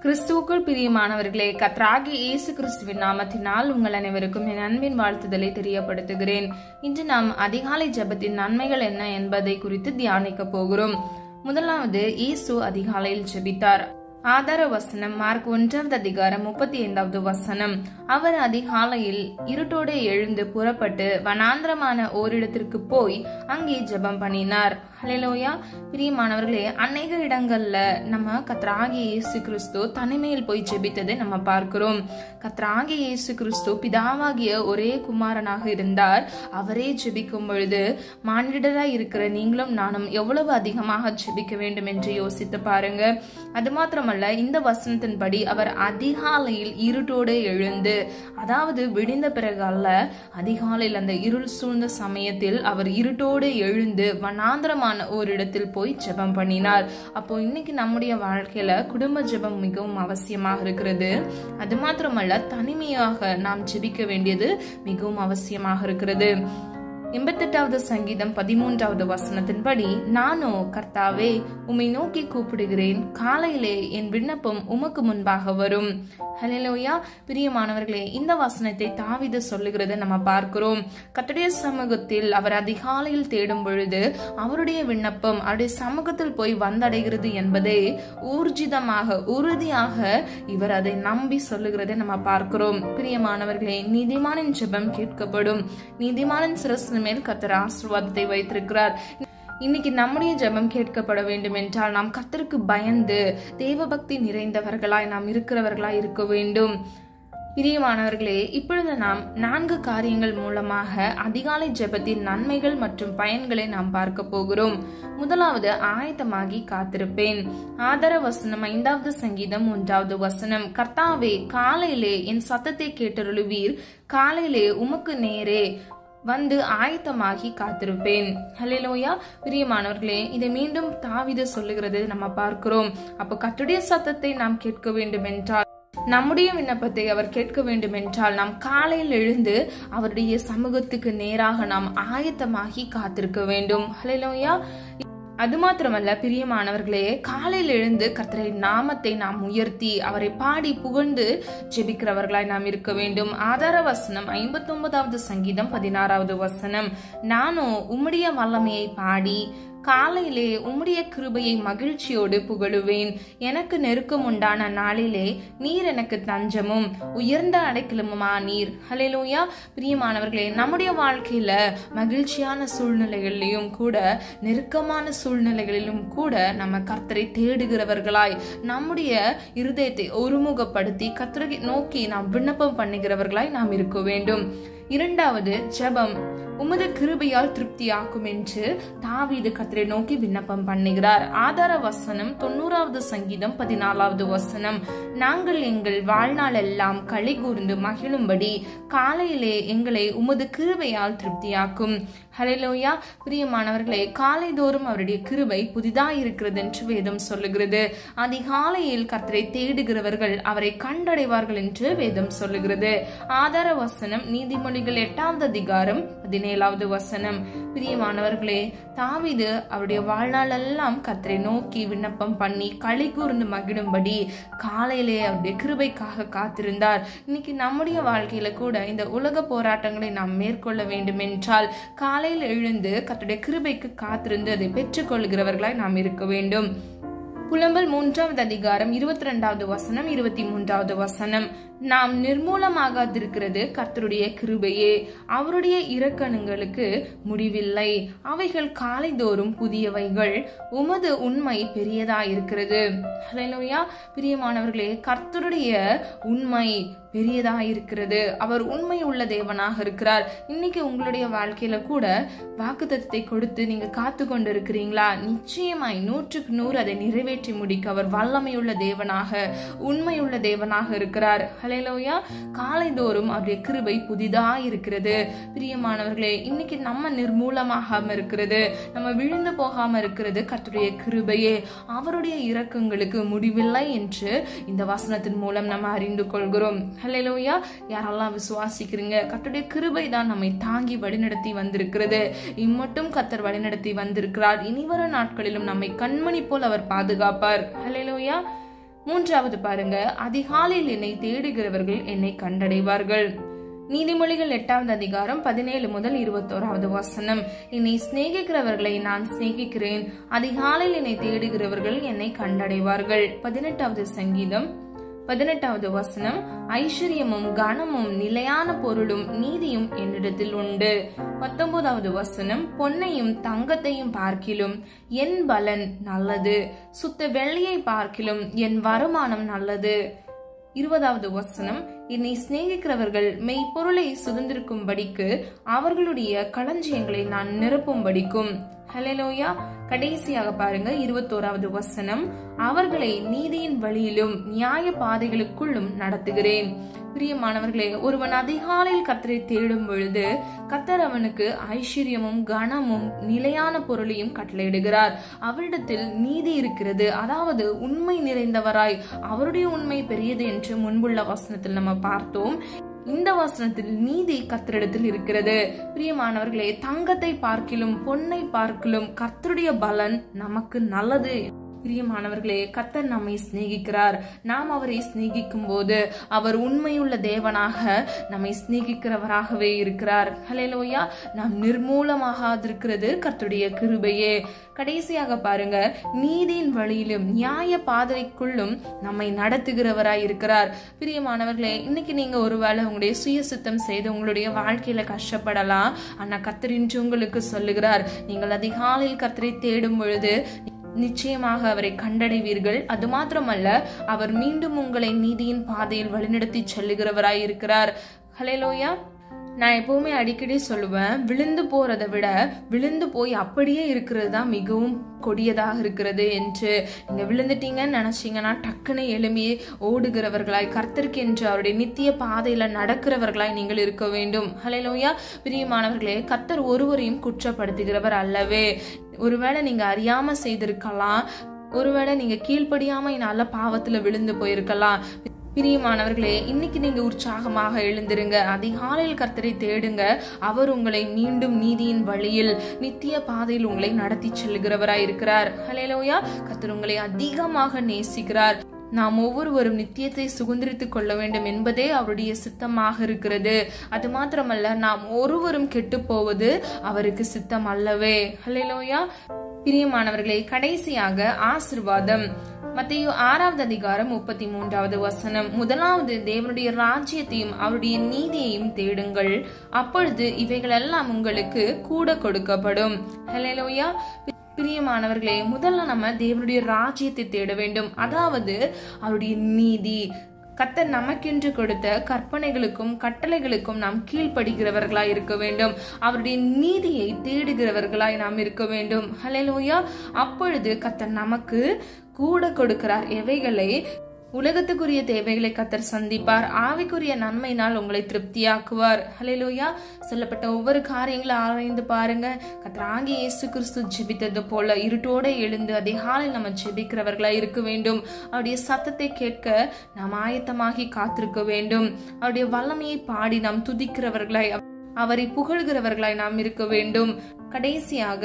கிறிஸ்துவுக்குள் பிரியமானவர்களே, கர்த்தராகிய இயேசு கிறிஸ்துவின் நாமத்தினால் உங்கள் அனைவருக்கும் என் அன்பின் வாழ்த்துதலை தெரியப்படுத்துகிறேன். இன்று நாம் அதிகாலை ஜெபத்தின் நன்மைகள் என்ன என்பதை குறித்து தியானிக்க போகிறோம். முதலாவது, இயேசு அதிகாலையில் ஜெபித்தார். ஆதார வசனம் மார்க் 1:35. அவர் அதிகாலையில் இருட்டோடு எழுந்து புறப்பட்டு வனாந்திரமான ஓரிடத்திற்கு போய் அங்கே ஜெபம் பண்ணினார். ஹல்லேலூயா. பிரியமானவர்களே, அநேக இடங்கள்ல நம்ம கர்த்தராகிய இயேசு கிறிஸ்து தனிமையில் போய் ஜெபித்ததை நம்ம பார்க்கிறோம். கர்த்தராகிய இயேசு கிறிஸ்து பிதாவாகிய ஒரே குமாரனாக இருந்தார். அவரே ஜெபிக்கும் பொழுது மானிடராய் இருக்கிற நீங்களும் நானும் எவ்வளவு அதிகமாக ஜெபிக்க வேண்டும் என்று யோசித்து பாருங்க. அது மாத்திரமல்ல, இந்த வசனத்தின்படி அவர் அதிகாலையில் இருட்டோடு எழுந்து, அதாவது விடிந்த பிறகு அல்ல, அதிகாலையில் அந்த இருள் சூழ்ந்த சமயத்தில் அவர் இருட்டோடு எழுந்து வனாந்திரமான ஒரு இடத்தில் போய் ஜெபம் பண்ணினார். அப்போ இன்னைக்கு நம்முடைய வாழ்க்கையில குடும்ப ஜெபம் மிகவும் அவசியமாக இருக்கிறது. அது மாத்திரமல்ல, தனிமையாக நாம் ஜெபிக்க வேண்டியது மிகவும் அவசியமாக இருக்கிறது. 88வது சங்கீதம் 13வது வசனத்தின்படி, நானோ கர்த்தாவே உம்மை நோக்கி கூப்பிடுகிறேன், காலையிலே என் விண்ணப்பம் உமக்கு முன்பாக வரும். ஹல்லேலூயா. பிரியமானவர்களே, இந்த வசனத்தை தாவீது சொல்லுகிறத நம்ம பார்க்கிறோம். கர்த்தருடைய சமூகத்தில் அவர் அதிகாலையில் தேடும் பொழுது அவருடைய விண்ணப்பம் அவருடைய சமூகத்தில் போய் வந்தடைகிறது என்பதை ஊர்ஜிதமாக உறுதியாக இவர் அதை நம்பி சொல்லுகிறதை நம்ம பார்க்கிறோம். பிரியமானவர்களே, நீதிமானின் ஜெபம் கேட்கப்படும். நீதிமானின் சிரசின் மேல் கர்த்தர் ஆசீர்வாதத்தை வைத்திருக்கிறார். இன்னைக்கு நம்முடைய ஜெபம் கேட்கப்பட வேண்டும் என்றால் நாம் கர்த்தருக்கு பயந்து தேவபக்தி நிறைந்தவர்களாய் நாம் இருக்கிறவர்களாய் இருக்க வேண்டும். பிரியமானவர்களே, இப்பொழுது நாம் 4 காரியங்கள் மூலமாக அதிகாலை ஜெபத்தின் நன்மைகள் மற்றும் பயன்களை நாம் பார்க்க போகிறோம். முதலாவது, ஆயத்தமாகி காத்திருப்பேன். ஆதார வசனம் 5வது சங்கீதம் 1வது வசனம், கர்த்தாவே காலையிலே என் சத்தத்தை கேட்டருளுவீர், காலையிலே உமக்கு நேரே வந்து ஆயத்தமாகி காத்திருப்பேன். ஹல்லேலூயா. பிரியமானவர்களே, இதை மீண்டும் தாவீது சொல்லுகிறது நம்ம பார்க்கிறோம். அப்போ கர்த்தருடைய சத்தத்தை நாம் கேட்க வேண்டும் என்றால், நம்முடைய விண்ணப்பத்தை அவர் கேட்க வேண்டும் என்றால், நாம் காலையில் எழுந்து அவருடைய சமூகத்துக்கு நேராக நாம் ஆயத்தமாகி காத்திருக்க வேண்டும். ஹல்லேலூயா. அது மாத்திரமல்ல பிரியமானவர்களே, காலையில் எழுந்து கர்த்தரின் நாமத்தை நாம் உயர்த்தி அவரை பாடி புகழ்ந்து ஜெபிக்கிறவர்களாய் நாம் இருக்க வேண்டும். ஆதார வசனம் 59வது சங்கீதம் 16வது வசனம், நானோ உம்முடைய வல்லமையை பாடி காலையிலே உம்முடைய கிருபையை மகிழ்ச்சியோடு புகழுவேன். எனக்கு நெருக்கம் உண்டான நாளிலே நீர் எனக்கு தஞ்சமும் உயர்ந்த அடைக்கலமுமா நீர். ஹல்லேலூயா. பிரியமானவர்களே, நம்முடைய வாழ்க்கையில மகிழ்ச்சியான சூழ்நிலைகளிலும் கூட நெருக்கமான சூழ்நிலைகளிலும் கூட நம்ம கர்த்தரை தேடுகிறவர்களாய் நம்முடைய இருதயத்தை ஒருமுகப்படுத்தி கர்த்தரை நோக்கி நாம் விண்ணப்பம் பண்ணுகிறவர்களாய் நாம் இருக்க வேண்டும். இரண்டாவது, ஜெபம் உமது கிருபையால் திருப்தியாக்கும் என்று தாவீது கர்த்தரை நோக்கி விண்ணப்பம் பண்ணுகிறார். ஆதார வசனம் 90வது சங்கீதம் 14வது வசனம், நாங்கள் எங்கள் வாழ்நாள் எல்லாம் களி கூர்ந்து மகிழும்படி காலையிலே எங்களை உமது கிருபையால் திருப்தியாக்கும். ஹல்லேலூயா. பிரியமானவர்களே, காலை தோறும் அவருடைய கிருபை புதிதாய் இருக்கிறது என்று வேதம் சொல்லுகிறது. அதிகாலையில் கர்த்தரை தேடுகிறவர்கள் அவரை கண்டடைவார்கள் என்று வேதம் சொல்லுகிறது. ஆதார வசனம் நீதிமொழிகள் 8வது அதிகாரம் 17வது வசனம். பிரியமானவர்களே, தாவீது அவருடைய வாழ்நாள் எல்லாம் கர்த்தரை நோக்கி விண்ணப்பம் பண்ணி களி கூர்ந்து மகிழும்படி காலையிலே அவருடைய கிருபைக்காக காத்திருந்தார். இன்னைக்கு நம்முடைய வாழ்க்கையில கூட இந்த உலக போராட்டங்களை நாம் மேற்கொள்ள வேண்டும் என்றால் காலையில் எழுந்து கர்த்தருடைய கிருபைக்கு காத்திருந்து அதை பெற்றுக் கொள்கிறவர்களாய் நாம் இருக்க வேண்டும். புலம்பல் 3வது அதிகாரம் 22வது வசனம் 23வது வசனம், நாம் நிர்மூலமாகாதிருக்கிறது கர்த்தருடைய கிருபையே, அவருடைய இரக்கங்களுக்கு முடிவில்லை, அவைகள் காலைதோறும் புதியவைகள், உமது உண்மை பெரியதாயிருக்கிறது. ஹல்லேலூயா. பிரியமானவர்களே, கர்த்தருடைய உண்மை பெரியதாயிருக்கிறது. அவர் உண்மை உள்ள தேவனாக இருக்கிறார். இன்னைக்கு உங்களுடைய வாழ்க்கையில கூட வாக்குத்தத்தத்தை கொடுத்து நீங்க காத்து கொண்டு இருக்கிறீங்களா? நிச்சயமாய் 100க்கு 100 அதை நிறைவேற்றி முடிக்க அவர் வல்லமையுள்ள தேவனாக உண்மையுள்ள தேவனாக இருக்கிறார். ஹல்லேலூயா. காலைதோறும் அவருடைய கிருபை புதிதாய் இருக்கிறது. பிரியமானவர்களே, இன்னைக்கு நம்ம நிர்மூலமாகாம இருக்கிறது, நம்ம விழுந்து போகாம இருக்கிறது கர்த்தருடைய கிருபையே. அவருடைய இரக்கங்களுக்கு முடிவில்லை என்று இந்த வசனத்தின் மூலம் நம்ம அறிந்து கொள்கிறோம். ஹல்லேலூயா. யாரெல்லாம் விசுவாசிக்கிறீங்க? கர்த்தருடைய கிருபை தான் நம்மை தாங்கி வழிநடத்தி வந்திருக்கிறது. இம்மட்டும் கர்த்தர் வழிநடத்தி வந்திருக்கிறார். இனிவரும் நாட்களிலும் நம்மை கண்மணி போல் அவர் பாதுகாப்பார். ஹல்லேலூயா. மூன்றாவது பாருங்க, அதிகாலையில் என்னை தேடுகிறவர்கள் என்னை கண்டடைவார்கள். நீதிமொழிகள் 8ஆம் அதிகாரம் 17 முதல் 21வது வசனம். என்னை சிநேகிக்கிறவர்களை நான் சிநேகிக்கிறேன், அதிகாலையில் என்னை தேடுகிறவர்கள் என்னை கண்டடைவார்கள். 18வது சங்கீதம் 18வது வசனம். ஐஸ்வர்யமும் கனமும் நிலையான பொருளும் நீதியும் என்னிடத்தில் உண்டு. 19வது வசனம். பொன்னையும் தங்கத்தையும் பார்க்கிலும் என் பலன் நல்லது, சுத்த வெள்ளியை பார்க்கிலும் என் வருமானம் நல்லது. 20வது வசனம். என்னை சிநேகிக்கிறவர்கள் மெய்ப்பொருளை சுதந்திரிக்கும்படிக்கு அவர்களுடைய களஞ்சியங்களை நான் நிரப்பும்படிக்கும். ஹல்லேலூயா. கடைசியாக பாருங்க 21வது வசனம். அவர்களை நீதியின் வழியிலும் நியாய பாதைகளுக்குள்ளும் நடத்துகிறேன். பிரியமானவர்களே, ஒருவன் அதிகாலையில் கர்த்தரை தேடும் பொழுது கர்த்தர் அவனுக்கு ஐஸ்வர்யமும் கனமும் நிலையான பொருளையும் கட்டளையிடுகிறார். அவரிடத்தில் நீதி இருக்கிறது, அதாவது உண்மை நிறைந்தவராய் அவருடைய உண்மை பெரியது என்று முன்புள்ள வசனத்தில் நம்ம பார்த்தோம். இந்த வசனத்தில் நீதி கர்த்தரிடத்தில் இருக்கிறது. பிரியமானவர்களே, தங்கத்தை பார்க்கிலும் பொன்னை பார்க்கிலும் கர்த்தருடைய பலன் நமக்கு நல்லது. பிரியமானவர்களே, கர்த்தர் நம்மை சிநேகிக்கிறார். நாம் அவரை சிநேகிக்கும் போது அவர் உண்மையுள்ள தேவனாக நம்மை சிநேகிக்கிறவராகவே இருக்கிறார். ஹல்லேலூயா. நாம் நிர்மூலமாகாதிருக்கிறது கர்த்தருடைய கிருபையே. கடைசியாக பாருங்க, நீதியின் வழியிலும் நியாய பாதைக்குள்ளும் நம்மை நடத்துகிறவராய் இருக்கிறார். பிரியமானவர்களே, இன்னைக்கு நீங்க ஒருவேளை உங்களுடைய சுய சித்தம் செய்து உங்களுடைய வாழ்க்கையில கஷ்டப்படலாம். ஆனா கர்த்தர் இன்று உங்களுக்கு சொல்லுகிறார், நீங்கள் அதிகாலையில் கர்த்தரை தேடும் பொழுது நிச்சயமாக அவரை கண்டடைவீர்கள். அது மாத்திரமல்ல, அவர் மீண்டும் உங்களை நீதியின் பாதையில் வழிநடத்தி செல்லுகிறவராய் இருக்கிறார். ஹல்லேலூயா. நான் எப்பவுமே அடிக்கடி சொல்லுவேன், விழுந்து போறதை விட விழுந்து போய் அப்படியே இருக்கிறது தான் மிகவும் கொடியதாக இருக்கிறது என்று. நீங்க விழுந்துட்டீங்கன்னு நினைச்சீங்கன்னா டக்குன்னு எழும்பி ஓடுகிறவர்களாய் கர்த்தருக்கு என்று அவருடைய நித்திய பாதையில நடக்கிறவர்களாய் நீங்கள் இருக்க வேண்டும். ஹல்லேலூயா. பிரியமானவர்களே, கர்த்தர் ஒருவரையும் குற்றப்படுத்துகிறவர் அல்லவே. ஒருவேளை நீங்க அறியாம செய்திருக்கலாம், ஒருவேளை நீங்க கீழ்ப்படியாம நல்ல பாவத்துல விழுந்து போயிருக்கலாம். பிரியமானவர்களே, இன்னைக்கு நீங்க உற்சாகமாக எழுந்திருங்க. அதிகாலையில் கர்த்தரை தேடுங்க. அவர் உங்களை மீண்டும் நீதியின் வழியில் நித்திய பாதையில் உங்களை நடத்தி செல்லுகிறவராய் இருக்கிறார். ஹல்லேலூயா. கர்த்தர் உங்களை அதிகமாக நேசிக்கிறார். நாம் ஒவ்வொருவரும் நித்தியத்தை சுதந்திரித்துக் கொள்ள வேண்டும் என்பதே அவருடைய சித்தமாக இருக்கிறது. அது மாத்திரமல்ல, நாம் ஒருவரும் கெட்டு போவது அவருக்கு சித்தம் அல்லவே. ஹல்லேலூயா. பிரியமானவர்களே, கடைசியாக ஆசீர்வாதம். மத்தேயு 6வது அதிகாரம் 33வது வசனம். முதலாவது தேவனுடைய ராஜ்யத்தையும் அவருடைய நீதியையும் தேடுங்கள், அப்பொழுது இவைகளெல்லாம் உங்களுக்கு கூட கொடுக்கப்படும். ஹல்லேலூயா. பிரியமானவர்களே, முதல்ல நம்ம தேவனுடைய ராஜ்யத்தை தேட வேண்டும், அதாவது அவருடைய நீதி. கர்த்தர் நமக்கென்று கொடுத்த கற்பனைகளுக்கும் கட்டளைகளுக்கும் நாம் கீழ்ப்படுகிறவர்களாய் இருக்க வேண்டும். அவருடைய நீதியை தேடுகிறவர்களாய் நாம் இருக்க வேண்டும். ஹல்லேலூயா. அப்பொழுது கர்த்தர் நமக்கு கூட கொடுக்கிறார். எவைகளை? உலகத்துக்குரிய தேவைகளை கர்த்தர் சந்திப்பார். ஆவிக்குரிய நன்மையினால் உங்களை திருப்தியாக்குவார். ஹல்லேலூயா. சொல்லப்பட்ட ஒவ்வொரு காரியங்களை ஆராய்ந்து பாருங்க. கர்த்தர் ஆகிய இயேசு கிறிஸ்து ஜெபித்தது போல இருட்டோட எழுந்து அதிகாலை நம்ம ஜெபிக்கிறவர்களா இருக்க வேண்டும். அவருடைய சத்தத்தை கேட்க நாம் ஆயத்தமாகி காத்திருக்க வேண்டும். அவருடைய வல்லமையை பாடி நாம் துதிக்கிறவர்களாய், அவரை புகழ்கிறவர்களாய் நாம் இருக்க வேண்டும். கடைசியாக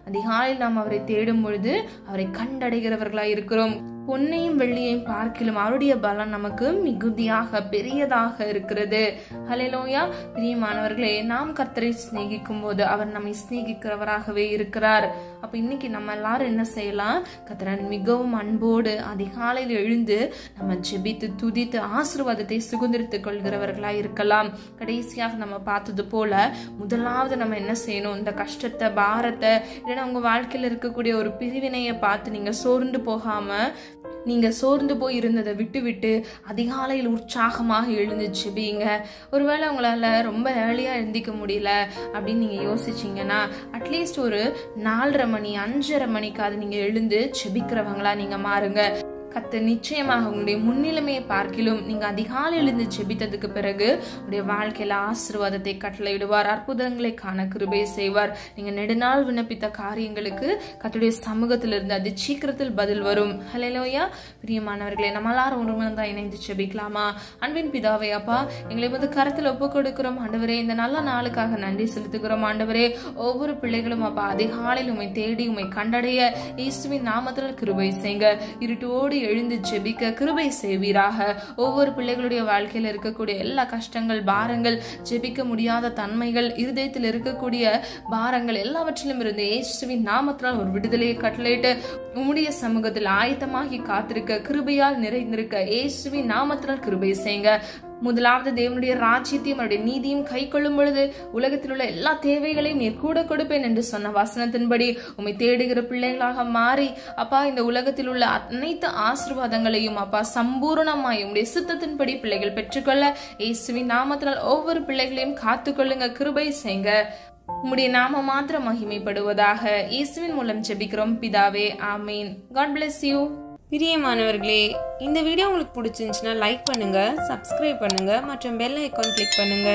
அதிகாலையில் நாம் அவரை தேடும் பொழுது அவரை கண்டடைகிறவர்களாய் இருக்கிறோம். பொன்னையும் வெள்ளியையும் பார்க்கிலும் அவருடைய பலன் நமக்கு மிகுதியாக பெரியதாக இருக்கிறது. ஹல்லேலூயா. பிரியமானவர்களே, நாம் கர்த்தரை சிநேகிக்கும் போது அவர் நம்மை சிநேகிக்கிறவராகவே இருக்கிறார். அப்ப இன்னைக்கு நம்ம எல்லாரும் என்ன செய்யலாம்? கர்த்தரை மிகவும் அன்போடு அதிகாலையில் எழுந்து நம்ம ஜெபித்து துதித்து ஆசீர்வாதத்தை சுதந்திரித்துக் கொள்கிறவர்களாய் இருக்கலாம். கடைசியாக நம்ம பார்த்தது போல முதலாவது நம்ம என்ன செய்யணும்? இந்த கஷ்டத்தை, பாரத்தை, இல்லைன்னா உங்க வாழ்க்கையில இருக்கக்கூடிய ஒரு பிரிவினையை பார்த்து நீங்க சோர்ந்து போகாம, நீங்க சோர்ந்து போய் இருந்ததை விட்டு விட்டு அதிகாலையில் உற்சாகமாக எழுந்து ஜெபிங்க. ஒருவேளை உங்களால ரொம்ப ஏர்லியா எழுந்திக்க முடியல அப்படின்னு நீங்க யோசிச்சீங்கன்னா, அட்லீஸ்ட் ஒரு 4:30 மணி 5:30 மணிக்காவது நீங்க எழுந்து ஜெபிக்கிறவங்களா நீங்க மாறுங்க. கர்த்தர் நிச்சயமாக உங்களுடைய முன்னிலைமையை பார்க்கிலும் நீங்க அதிகாலை எழுந்து ஜெபித்ததுக்கு பிறகு உங்களுடைய வாழ்க்கையில ஆசீர்வாதத்தை கட்டளையிடுவார். அற்புதங்களை காண கிருபை செய்வார். நீங்க நெடுநாள் விண்ணப்பித்த காரியங்களுக்கு கர்த்தருடைய சமூகத்திலிருந்து அது சீக்கிரத்தில் பதில் வரும். ஹல்லேலூயா. பிரியமானவர்களே, நம்ம எல்லாரும் ஒருமனதான் இணைந்து ஜெபிக்கலாமா? அன்பின் பிதாவே, அப்பா, எங்களை வந்து கரத்தில் ஒப்பு கொடுக்கிறோம் ஆண்டவரே. இந்த நல்ல நாளுக்காக நன்றி செலுத்துகிறோம் ஆண்டவரே. ஒவ்வொரு பிள்ளைகளும் அப்பா அதிகாலையில் உம்மை தேடி உம்மை கண்டடைய இயேசுவின் நாமத்தில் கிருபை செய்யுங்க. இருட்டோடு எழுந்து ஜெபிக்க கிருபை செய்வீராக. ஒவ்வொரு பிள்ளைகளுடைய வாழ்க்கையில இருக்கக்கூடிய எல்லா கஷ்டங்கள், பாரங்கள், ஜெபிக்க முடியாத தன்மைகள், இருதயத்தில் இருக்கக்கூடிய பாரங்கள் எல்லாவற்றிலும் இருந்து இயேசுவின் நாமத்தினால் ஒரு விடுதலையை கட்டளையிட்டு உம்முடைய சமூகத்தில் ஆயத்தமாகி காத்திருக்க, கிருபையால் நிறைந்திருக்க இயேசுவின் நாமத்தினால் கிருபை செய்யுங்க. முதலாவது தேவனுடைய ராஜ்யத்தையும் அவருடைய நீதியும் கை கொள்ளும் பொழுது உலகத்தில் உள்ள எல்லா தேவைகளையும் நீர் கூட கொடுப்பேன் என்று சொன்ன வசனத்தின்படி உம்மை தேடுகிற பிள்ளைகளாக மாறி அப்பா இந்த உலகத்தில் உள்ள அனைத்து ஆசீர்வாதங்களையும் அப்பா சம்பூர்ணமாய் உம்முடைய சித்தத்தின்படி பிள்ளைகள் பெற்றுக்கொள்ள இயேசுவின் நாமத்தினால் ஒவ்வொரு பிள்ளைகளையும் காத்துக்கொள்ளுங்க, கிருபை செய்யுங்க. உம்முடைய நாம மாத்திரம் மகிமைப்படுவதாக. இயேசுவின் மூலம் ஜெபிக்கிறோம் பிதாவே, ஆமீன். God bless you. பிரியமானவர்களே, இந்த வீடியோ உங்களுக்கு பிடிச்சிருந்துச்சுன்னா லைக் பண்ணுங்க, சப்ஸ்கிரைப் பண்ணுங்க மற்றும் பெல் ஐகான் கிளிக் பண்ணுங்க.